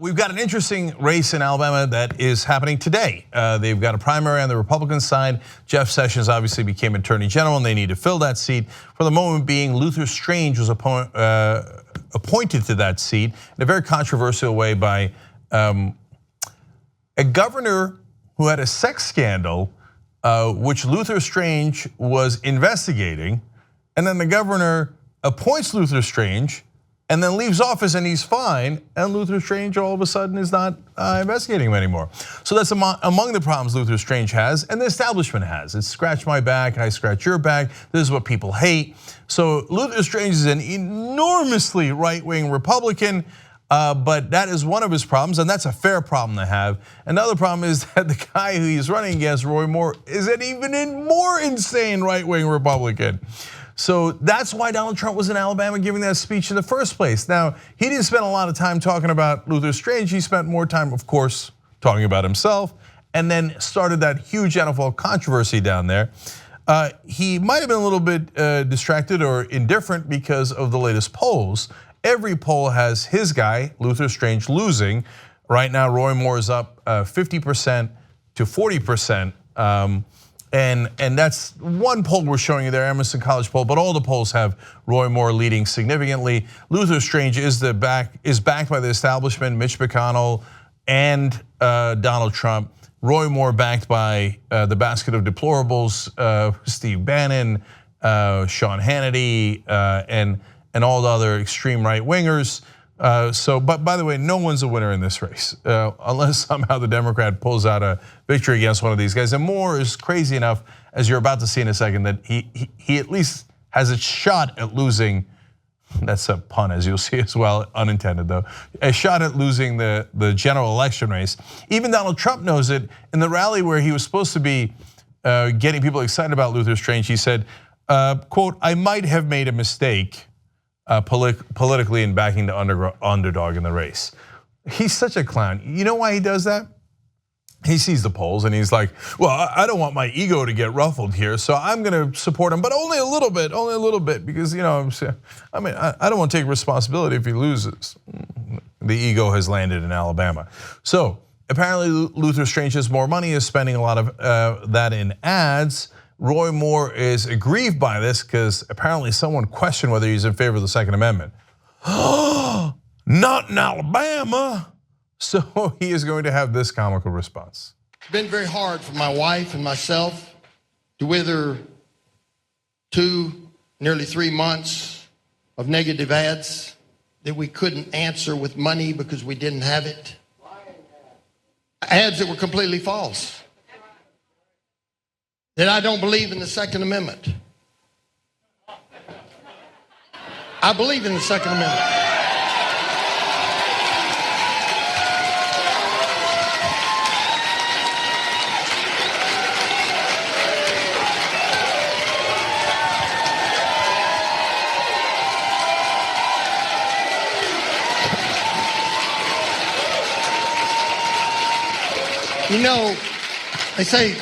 we've got an interesting race in Alabama that is happening today. They've got a primary on the Republican side. Jeff Sessions obviously became Attorney General and they need to fill that seat. For the moment being, Luther Strange was appointed to that seat in a very controversial way by a governor who had a sex scandal, which Luther Strange was investigating. And then the governor appoints Luther Strange and then leaves office and he's fine, and Luther Strange all of a sudden is not investigating him anymore. So that's among the problems Luther Strange has and the establishment has. It's scratch my back, I scratch your back. This is what people hate. So Luther Strange is an enormously right-wing Republican, but that is one of his problems, and that's a fair problem to have. Another problem is that the guy who he's running against, Roy Moore, is an even more insane right-wing Republican. So that's why Donald Trump was in Alabama giving that speech in the first place. Now, he didn't spend a lot of time talking about Luther Strange. He spent more time, of course, talking about himself, and then started that huge NFL controversy down there. He might have been a little bit distracted or indifferent because of the latest polls. Every poll has his guy, Luther Strange, losing. Right now, Roy Moore is up 50% to 40%. And that's one poll we're showing you there, Emerson College poll, but all the polls have Roy Moore leading significantly. Luther Strange is backed by the establishment, Mitch McConnell and Donald Trump. Roy Moore backed by the basket of deplorables, Steve Bannon, Sean Hannity, and all the other extreme right wingers. But by the way, no one's a winner in this race unless somehow the Democrat pulls out a victory against one of these guys. And Moore is crazy enough, as you're about to see in a second, that he at least has a shot at losing. That's a pun, as you'll see as well, unintended though. A shot at losing the general election race. Even Donald Trump knows it. In the rally where he was supposed to be getting people excited about Luther Strange, he said, "quote, I might have made a mistake politically in backing the underdog in the race." He's such a clown. You know why he does that? He sees the polls and he's like, well, I don't want my ego to get ruffled here, so I'm gonna support him, but only a little bit, because I don't want to take responsibility if he loses. The ego has landed in Alabama. So apparently Luther Strange has more money, is spending a lot of that in ads. Roy Moore is aggrieved by this because apparently someone questioned whether he's in favor of the Second Amendment. Not in Alabama. So he is going to have this comical response. It's been very hard for my wife and myself to wither nearly 3 months of negative ads that we couldn't answer with money because we didn't have it. Ads that were completely false. That I don't believe in the Second Amendment. I believe in the Second Amendment. They say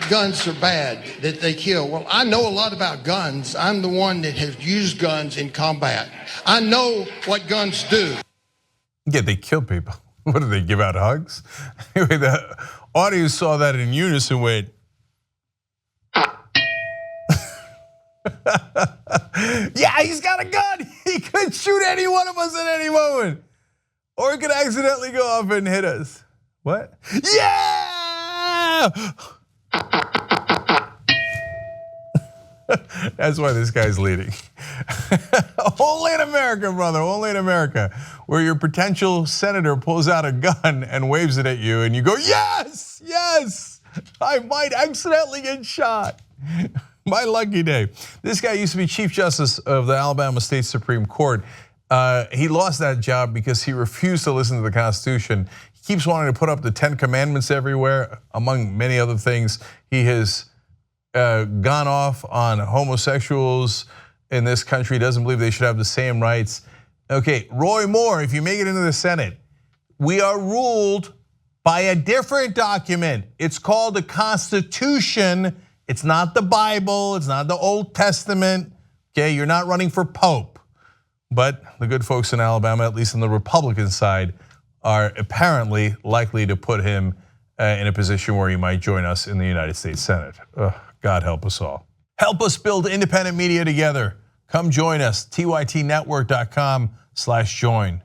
guns are bad, that they kill. Well, I know a lot about guns. I'm the one that has used guns in combat. I know what guns do. Yeah, they kill people. What do they give out hugs? Anyway, the audience saw that in unison went. Yeah, he's got a gun. He could shoot any one of us at any moment. Or he could accidentally go off and hit us. What? Yeah! That's why this guy's leading. Only in America, brother, only in America, where your potential senator pulls out a gun and waves it at you and you go, yes, yes, I might accidentally get shot. My lucky day. This guy used to be Chief Justice of the Alabama State Supreme Court. He lost that job because he refused to listen to the Constitution. He keeps wanting to put up the 10 Commandments everywhere, among many other things. He has gone off on homosexuals in this country, doesn't believe they should have the same rights. Okay, Roy Moore, if you make it into the Senate, we are ruled by a different document. It's called the Constitution. It's not the Bible, it's not the Old Testament. Okay, you're not running for Pope. But the good folks in Alabama, at least on the Republican side, are apparently likely to put him in a position where he might join us in the United States Senate. God help us all. Help us build independent media together. Come join us, tytnetwork.com/join.